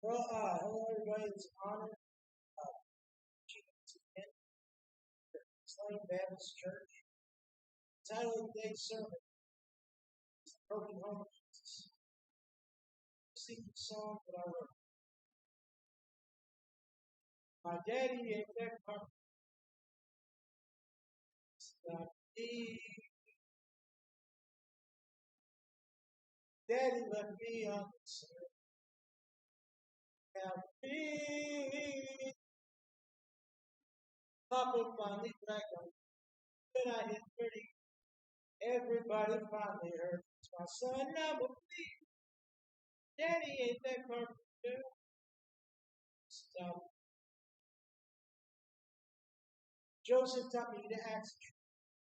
Well, hello everybody. It's an honor to attend Slain Baptist Church. The title of today's sermon is The Broken Home of Jesus. Sing the song that I wrote. My daddy ain't that carpenter. It's not me. Daddy left me on the earth. Now me. Papa finally back on. When I hit 30, everybody finally heard. It's my son number 3. Daddy ain't that carpenter. Stop. Joseph taught me to axe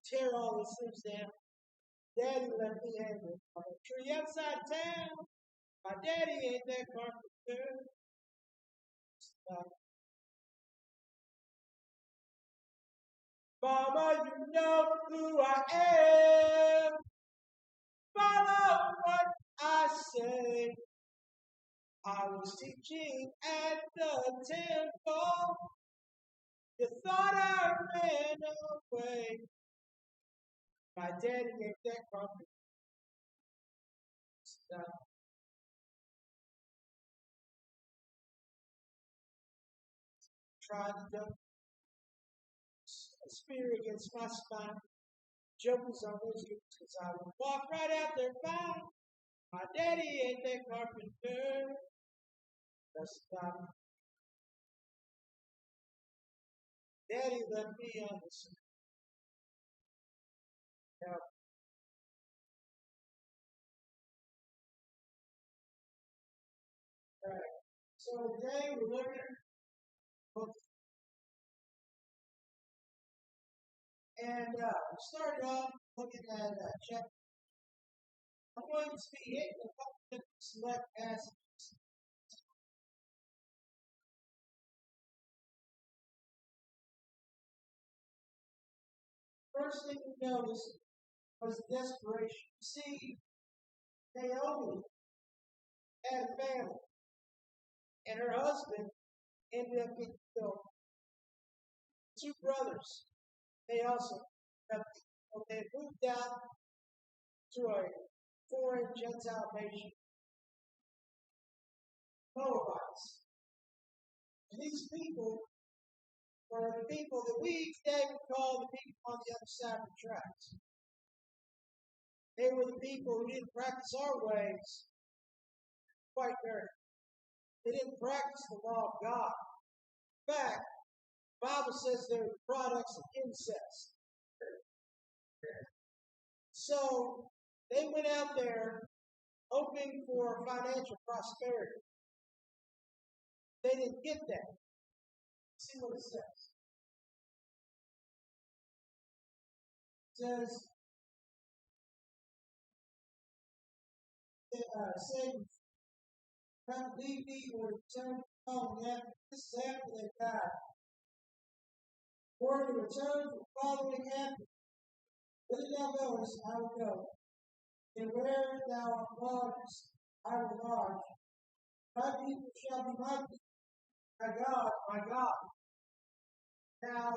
tear all his limbs down. Daddy left me hanging on a tree outside town. My daddy ain't that carpenter. Stop. Mama, you know who I am. Follow what I say. I was teaching at the temple. You thought I ran away. My daddy ain't that carpenter. Stop. Tried to dump a spear against my spine. Jokers on those because I would walk right out there fine. My daddy ain't that carpenter. Just stop. Daddy left me on the street. Now, all right. So today we're looking at books. And we started off looking at chapter. I'm going to be hitting a couple of select passages. First thing we noticed was the desperation. See, Naomi had a family, and her husband ended up getting killed. 2 brothers, they also they had moved out to a foreign Gentile nation, Moabites. And these people were the people that we today would call the people on the other side of the tracks. They were the people who didn't practice our ways quite very. They didn't practice the law of God. In fact, the Bible says they were products of incest. So they went out there hoping for financial prosperity. They didn't get that. See what it says. It says, saying, "Come leave me or return home." This is after they died. Or to return from following after. Whither thou goest, I will go. And where thou lodgest, I will lodge. My people shall be my people. My God, my God. Now,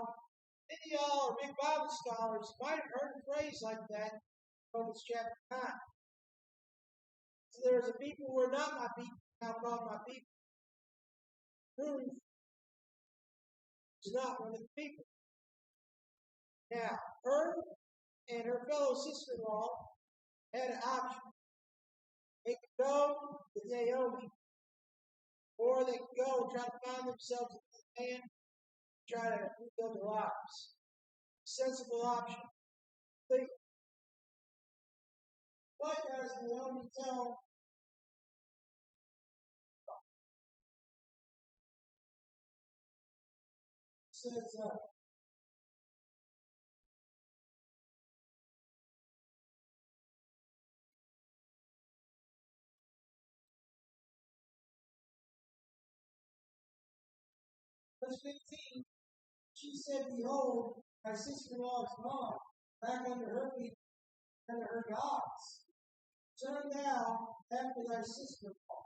many of y'all are big Bible scholars might have heard a phrase like that in Romans chapter 9. So there's a people who are not my people, now called my people. Ruth is not one of the people. Now, her and her fellow sister-in-law had an option. They could go with Naomi, or they could go and try to find themselves a man, try to rebuild their lives. Sensible option. Think, what does Naomi tell? Says, verse 15, she said, "Behold, my sister-in-law is gone, back under her feet, under her gods. Turn thou after thy sister-in-law."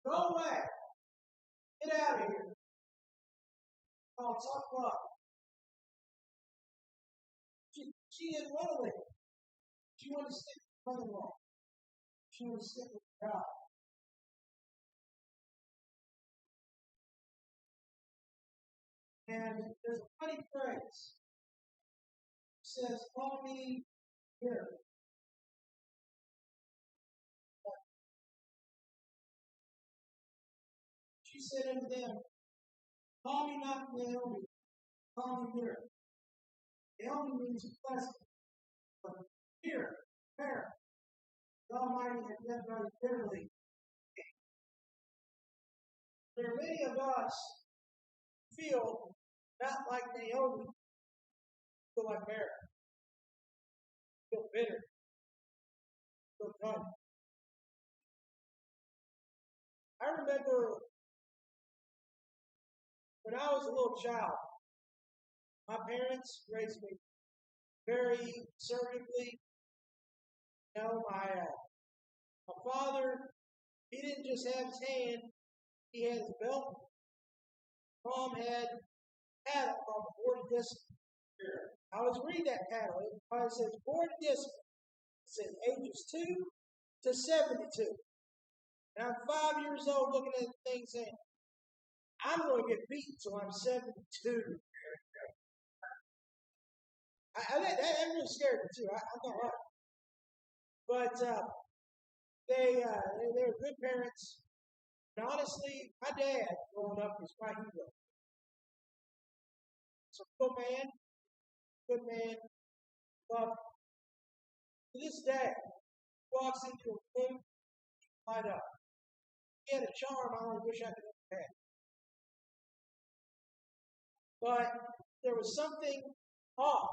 Go away. Get out of here. Oh, tough luck. She didn't want to leave. She wanted to stick with mother-in-law. She wanted to stick with God. And there's a funny phrase. It says, call me here. She said unto them, call me not Naomi, call me here. Naomi means pleasant. But here, where? The Almighty has done very bitterly. There are many of us feel not like Naomi, feel like Mary. Feel bitter. Feel dumb. I remember when I was a little child, my parents raised me very conservatively. You know, my father, he didn't just have his hand, he had his belt. Mom had a paddle called Board of Discipline. I was reading that paddle. It says Board of Discipline. It says ages 2 to 72. And I'm 5 years old looking at the thing saying, I'm going to get beaten until I'm 72. That really scared me too. I'm not right. But they were good parents. And honestly, my dad growing up was my hero. So good man, love. To this day, walks into a room, light up. He had a charm I only wish I could have had. But there was something off.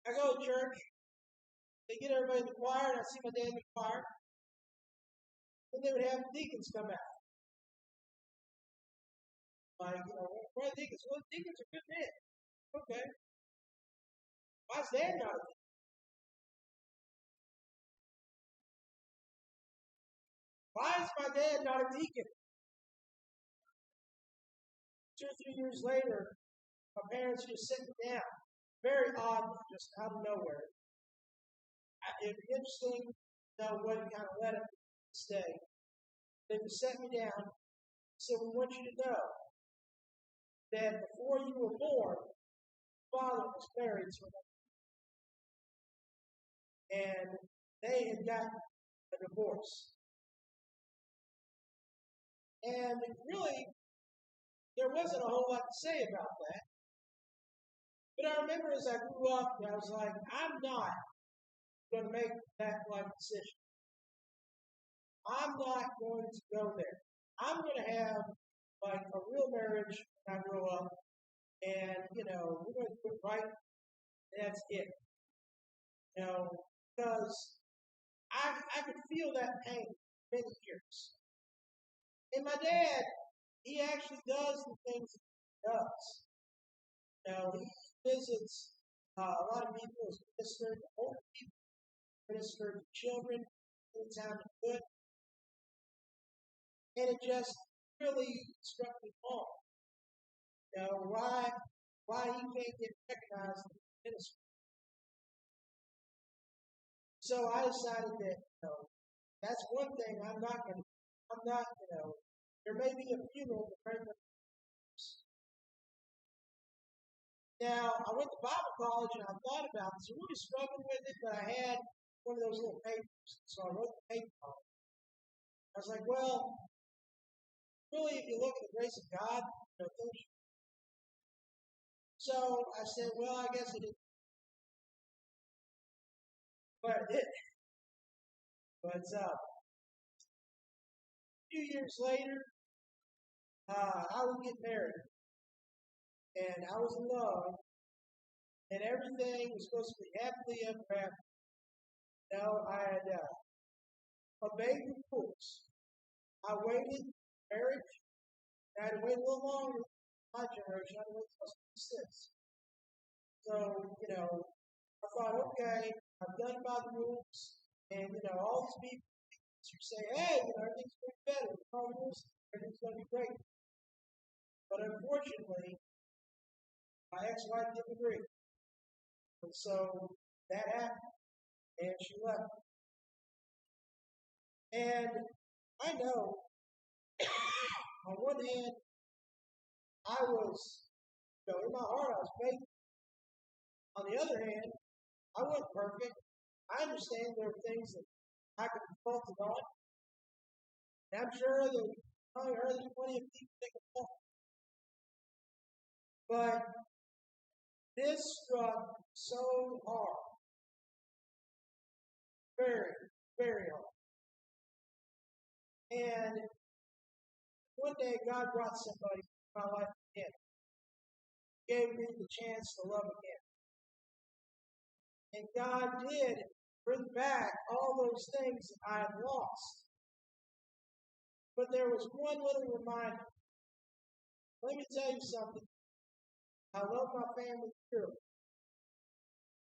I go to church, they get everybody in the choir, and I see my dad in the choir. Then they would have deacons come out. Like, where are deacons? Well, deacons are good men. Okay. Why's dad not a deacon? Why is my dad not a deacon? 2 or 3 years later, my parents just sit me down. Very odd, just out of nowhere. It'd be interesting to know what kind of led up to this day. They would set me down and said, we want you to know that before you were born, father was married to another. And they had gotten a divorce. And really, there wasn't a whole lot to say about that. But I remember as I grew up, I was like, I'm not going to make that life decision. I'm not going to go there. I'm going to have like a real marriage when I grow up. And, we're going to do it right. And that's it. Because I could feel that pain for many years. And my dad, he actually does the things he does. He visits a lot of people as minister to older people, minister to children, anytime he could. And it just really struck me wrong. Why he can't get recognized in the ministry. So I decided that, that's one thing I'm not, there may be a funeral to pray for. Now, I went to Bible college and I thought about this. I really struggled with it, but I had one of those little papers. So I wrote the paper on it. I was like, well, really, if you look at the grace of God, things. So I said, well, I guess it is. But I did. But a few years later, I would get married. And I was in love. And everything was supposed to be happily ever after. I had obeyed the rules. I waited marriage. I had to wait a little longer than my generation. I had to wait till I was 6. So, I thought, okay, I've done by the rules. And, all these people You say, hey, everything's going to be better. Everything's going to be great. But unfortunately, my ex-wife didn't agree. And so that happened. And she left. And I know, on one hand, I was, in my heart, I was faithful. On the other hand, I wasn't perfect. I understand there are things that I could be faulted on. And I'm sure that you probably heard there's plenty of people that can fault. But this struck so hard. Very, very hard. And one day God brought somebody into my life again. Gave me the chance to love again. And God did bring back all those things that I had lost. But there was one little reminder. Let me tell you something. I love my family dearly.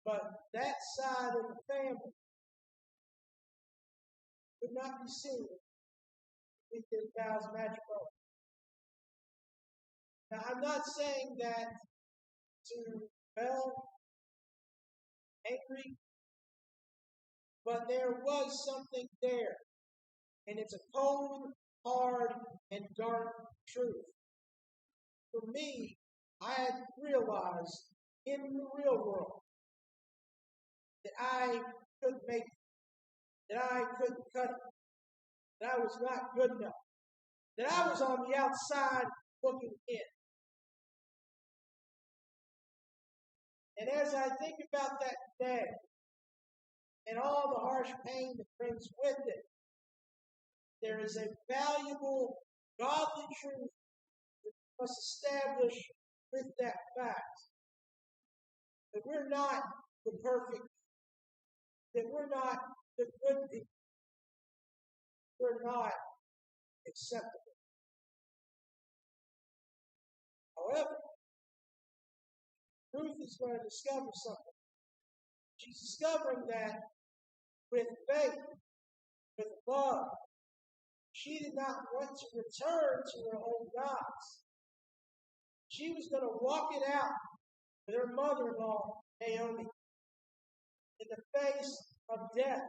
But that side of the family could not be seen with this guy's magic art. Now, I'm not saying that to rebel, angry, but there was something there. And it's a cold, hard, and dark truth. For me, I had realized in the real world that I couldn't make it, that I couldn't cut it, that I was not good enough, that I was on the outside looking in. And as I think about that day and all the harsh pain that brings with it, there is a valuable, godly truth that we must establish with that fact. That we're not the perfect, that we're not the good people, we're not acceptable. However, Ruth is going to discover something. She's discovering that with faith, with love, she did not want to return to her old gods. She was going to walk it out with her mother-in-law, Naomi, in the face of death,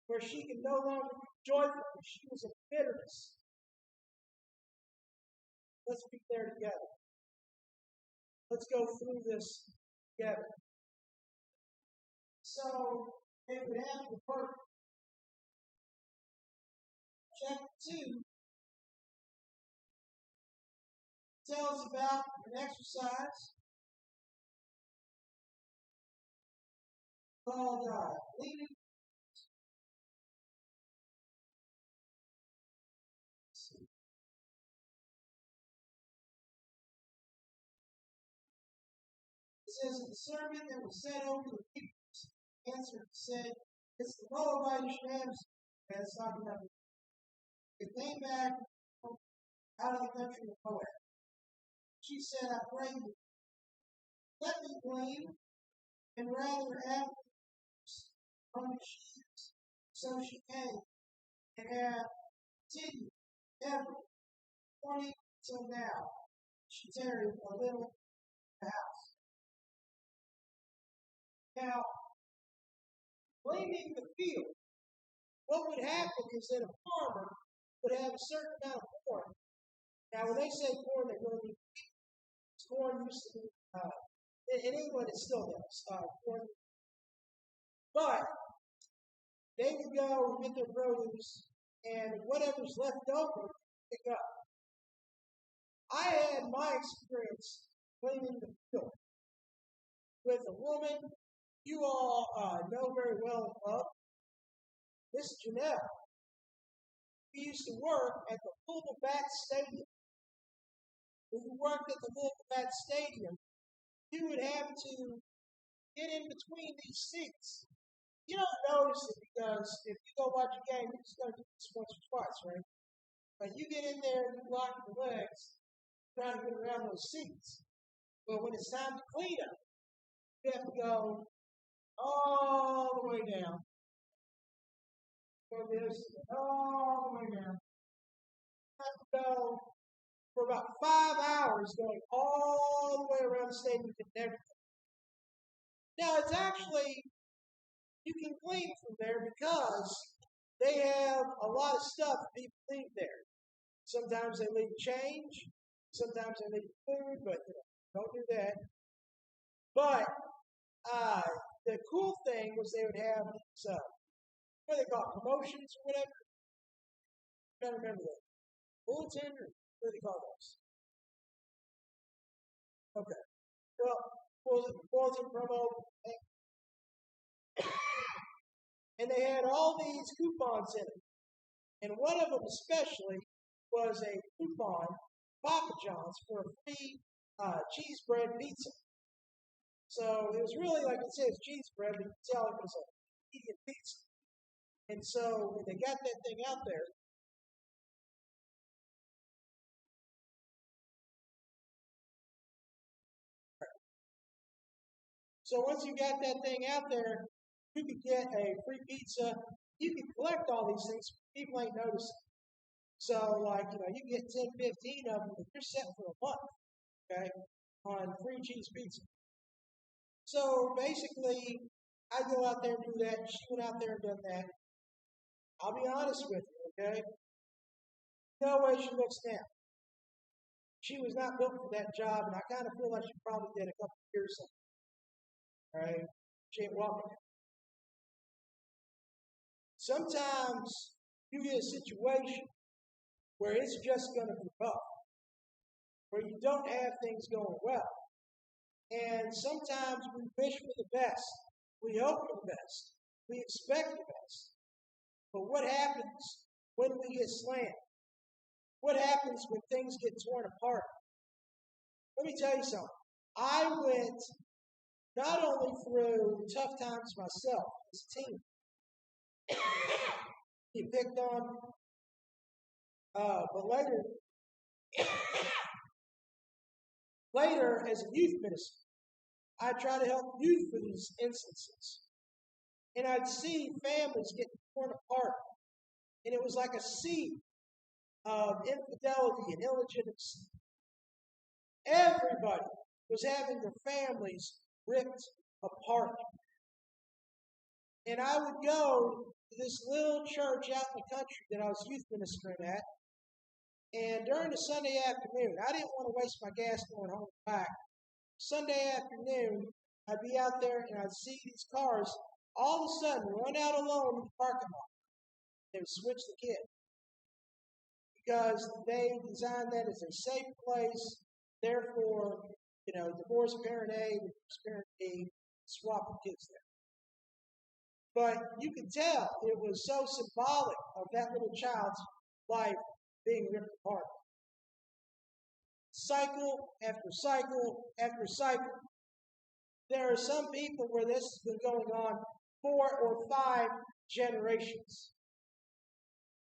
where she could no longer be joyful. She was in bitterness. Let's be there together. Let's go through this together. So, if we have the work, chapter 2 tells about an exercise called leading. It says, the servant that was set over the people answered and said, it's the Moabitish Ramsey that's talking about. It came back out of the country of Moab. She said, I pray you, let me glean and rather have from the sheaves. So she came and had continued ever 20 till now. She tarried a little in the house. Now, gleaning the field, what would happen is that a farmer would have a certain amount of corn. Now, when they say corn, they really mean corn used to be, in England it still does, corn. But they would go and get their produce, and whatever's left over, pick up. I had my experience cleaning the field with a woman you all know very well and love, Miss Janelle. We used to work at the Louisville Bat Stadium. When you worked at the Louisville Bat Stadium, you would have to get in between these seats. You don't notice it because if you go watch a game, you're just going to do this once or twice, right? But you get in there and you lock your legs, trying to get around those seats. But when it's time to clean up, you have to go all the way down. And this, all the way down. I have to go for about 5 hours going all the way around the stadium and everything. Now, it's actually, you can glean from there because they have a lot of stuff people leave there. Sometimes they leave change, sometimes they leave food, but don't do that. But the cool thing was they would have these, what do they call it, promotions or whatever? I don't remember that. Bulletin or what do they call those? Okay. Well, bulletin promo. And they had all these coupons in it. And one of them especially was a coupon, Papa John's, for a free cheese bread pizza. So it was really, like it says, cheese bread, but you can tell it was a medium pizza. And so when they got that thing out there, so once you got that thing out there, you could get a free pizza. You can collect all these things. People ain't noticing. So, like, you can get 10, 15 of them, but you're set for a month, okay, on free cheese pizza. So, basically, I go out there and do that. She went out there and done that. I'll be honest with you, okay? No way she looks now. She was not built for that job, and I kind of feel like she probably did a couple of years ago. All right? She ain't walking. Sometimes you get a situation where it's just going to be rough, where you don't have things going well. And sometimes we wish for the best. We hope for the best. We expect the best. But what happens when we get slammed? What happens when things get torn apart? Let me tell you something. I went not only through tough times myself as a teen, he picked on, but later as a youth minister, I try to help youth with these instances. And I'd see families getting torn apart. And it was like a seed of infidelity and illegitimacy. Everybody was having their families ripped apart. And I would go to this little church out in the country that I was youth ministering at. And during the Sunday afternoon, I didn't want to waste my gas going home and back. Sunday afternoon, I'd be out there and I'd see these cars all of a sudden run out alone in the parking lot. They would switch the kid because they designed that as a safe place. Therefore, divorced parent A, divorced parent B, swap the kids there. But you can tell it was so symbolic of that little child's life being ripped apart. Cycle after cycle after cycle. There are some people where this has been going on 4 or 5 generations.